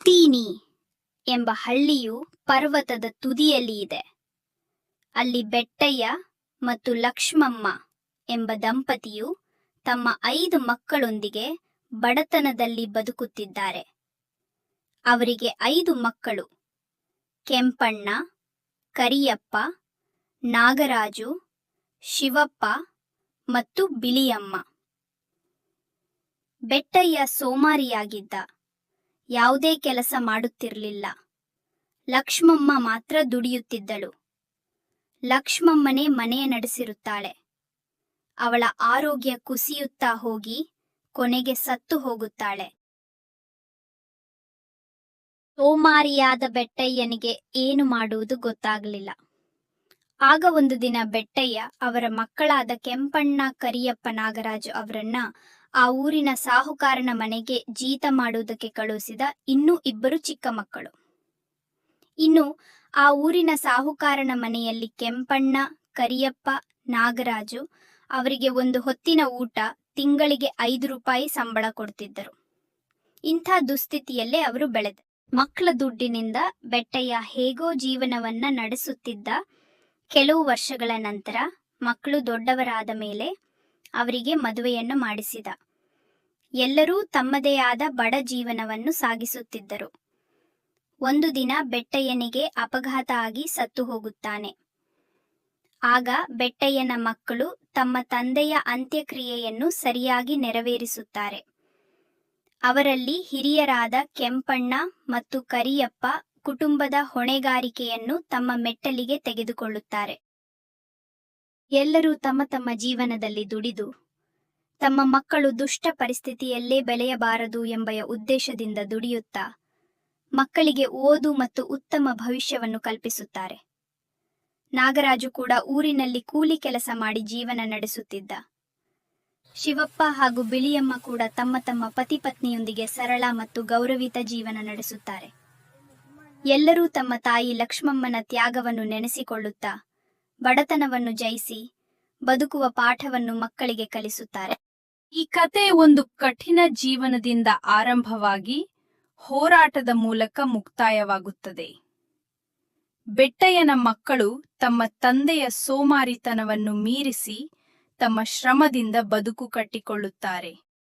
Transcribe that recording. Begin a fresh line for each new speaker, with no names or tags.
ತೀನಿ ಎಂಬ ಹಳ್ಳಿಯು ಪರ್ವತದ ತುದಿಯಲ್ಲಿ ಇದೆ. ಅಲ್ಲಿ ಬೆಟ್ಟಯ್ಯ ಮತ್ತು ಲಕ್ಷ್ಮಮ್ಮ ಎಂಬ ದಂಪತಿಯು ತಮ್ಮ 5 ಮಕ್ಕಳೊಂದಿಗೆ ಬಡತನದಲ್ಲಿ ಬದುಕುತ್ತಿದ್ದಾರೆ. ಅವರಿಗೆ 5 ಮಕ್ಕಳು: ಕೆಂಪಣ್ಣ, ಕರಿಯಪ್ಪ, ನಾಗರಾಜು, ಶಿವಪ್ಪ ಮತ್ತು ಬಿಳಿಯಮ್ಮ. ಬೆಟ್ಟಯ್ಯ ಸೋಮಾರಿಯಾಗಿದ್ದ. ಯಾವುದೇ ಕೆಲಸ ಮಾಡುತ್ತಿರಲಿಲ್ಲ. ಲಕ್ಷ್ಮಮ್ಮ ಮಾತ್ರ ದುಡಿಯುತ್ತಿದ್ದಳು. ಲಕ್ಷ್ಮಮ್ಮನೇ ಮನೆ ನಡೆಸಿರುತ್ತಾಳೆ. ಅವಳ ಆರೋಗ್ಯ ಕುಸಿಯುತ್ತಾ ಹೋಗಿ ಕೊನೆಗೆ ಸತ್ತು ಹೋಗುತ್ತಾಳೆ. ಸೋಮಾರಿಯಾದ ಬೆಟ್ಟಯ್ಯನಿಗೆ ಏನು ಮಾಡುವುದು ಗೊತ್ತಾಗಲಿಲ್ಲ. ಆಗ ಒಂದು ದಿನ ಬೆಟ್ಟಯ್ಯ ಅವರ ಮಕ್ಕಳಾದ ಕೆಂಪಣ್ಣ, ಕರಿಯಪ್ಪ, ನಾಗರಾಜು ಅವರನ್ನ ಆ ಊರಿನ ಸಾಹುಕಾರನ ಮನೆಗೆ ಜೀತ ಮಾಡುವುದಕ್ಕೆ ಕಳುಹಿಸಿದ. ಇನ್ನೂ 2 ಚಿಕ್ಕ ಮಕ್ಕಳು. ಇನ್ನು ಆ ಊರಿನ ಸಾಹುಕಾರನ ಮನೆಯಲ್ಲಿ ಕೆಂಪಣ್ಣ, ಕರಿಯಪ್ಪ, ನಾಗರಾಜು ಅವರಿಗೆ ಒಂದು ಹೊತ್ತಿನ ಊಟ ತಿಂಗಳಿಗೆ 5 ರೂಪಾಯಿ ಸಂಬಳ ಕೊಡ್ತಿದ್ದರು. ಇಂಥ ದುಸ್ಥಿತಿಯಲ್ಲೇ ಅವರು ಬೆಳೆದ. ಮಕ್ಕಳ ದುಡ್ಡಿನಿಂದ ಬೆಟ್ಟಯ್ಯ ಹೇಗೋ ಜೀವನವನ್ನ ನಡೆಸುತ್ತಿದ್ದ. ಕೆಲವು ವರ್ಷಗಳ ನಂತರ ಮಕ್ಕಳು ದೊಡ್ಡವರಾದ ಮೇಲೆ ಅವರಿಗೆ ಮದುವೆಯನ್ನು ಮಾಡಿಸಿದ. ಎಲ್ಲರೂ ತಮ್ಮದೇ ಆದ ಬಡ ಜೀವನವನ್ನು ಸಾಗಿಸುತ್ತಿದ್ದರು. ಒಂದು ದಿನ ಬೆಟ್ಟಯ್ಯನಿಗೆ ಅಪಘಾತ ಆಗಿ ಸತ್ತು ಹೋಗುತ್ತಾನೆ. ಆಗ ಬೆಟ್ಟಯ್ಯನ ಮಕ್ಕಳು ತಮ್ಮ ತಂದೆಯ ಅಂತ್ಯಕ್ರಿಯೆಯನ್ನು ಸರಿಯಾಗಿ ನೆರವೇರಿಸುತ್ತಾರೆ. ಅವರಲ್ಲಿ ಹಿರಿಯರಾದ ಕೆಂಪಣ್ಣ ಮತ್ತು ಕರಿಯಪ್ಪ ಕುಟುಂಬದ ಹೊಣೆಗಾರಿಕೆಯನ್ನು ತಮ್ಮ ಮೆಟ್ಟಲಿಗೆ ತೆಗೆದುಕೊಳ್ಳುತ್ತಾರೆ. ಎಲ್ಲರೂ ತಮ್ಮ ತಮ್ಮ ಜೀವನದಲ್ಲಿ ದುಡಿದು ತಮ್ಮ ಮಕ್ಕಳು ದುಷ್ಟ ಪರಿಸ್ಥಿತಿಯಲ್ಲೇ ಬೆಳೆಯಬಾರದು ಎಂಬ ಉದ್ದೇಶದಿಂದ ದುಡಿಯುತ್ತಾ ಮಕ್ಕಳಿಗೆ ಓದು ಮತ್ತು ಉತ್ತಮ ಭವಿಷ್ಯವನ್ನು ಕಲ್ಪಿಸುತ್ತಾರೆ. ನಾಗರಾಜು ಕೂಡ ಊರಿನಲ್ಲಿ ಕೂಲಿ ಕೆಲಸ ಮಾಡಿ ಜೀವನ ನಡೆಸುತ್ತಿದ್ದ. ಶಿವಪ್ಪ ಹಾಗೂ ಬಿಳಿಯಮ್ಮ ಕೂಡ ತಮ್ಮ ತಮ್ಮ ಪತಿ ಪತ್ನಿಯೊಂದಿಗೆ ಸರಳ ಮತ್ತು ಗೌರವಿತ ಜೀವನ ನಡೆಸುತ್ತಾರೆ. ಎಲ್ಲರೂ ತಮ್ಮ ತಾಯಿ ಲಕ್ಷ್ಮಮ್ಮನ ತ್ಯಾಗವನ್ನು ನೆನೆಸಿಕೊಳ್ಳುತ್ತಾ ಬಡತನವನ್ನು ಜಯಿಸಿ ಬದುಕುವ ಪಾಠವನ್ನು ಮಕ್ಕಳಿಗೆ ಕಲಿಸುತ್ತಾರೆ.
ಈ ಕತೆ ಒಂದು ಕಠಿಣ ಜೀವನದಿಂದ ಆರಂಭವಾಗಿ ಹೋರಾಟದ ಮೂಲಕ ಮುಕ್ತಾಯವಾಗುತ್ತದೆ. ಬೆಟ್ಟಯ್ಯನ ಮಕ್ಕಳು ತಮ್ಮ ತಂದೆಯ ಸೋಮಾರಿತನವನ್ನು ಮೀರಿಸಿ ತಮ್ಮ ಶ್ರಮದಿಂದ ಬದುಕು ಕಟ್ಟಿಕೊಳ್ಳುತ್ತಾರೆ.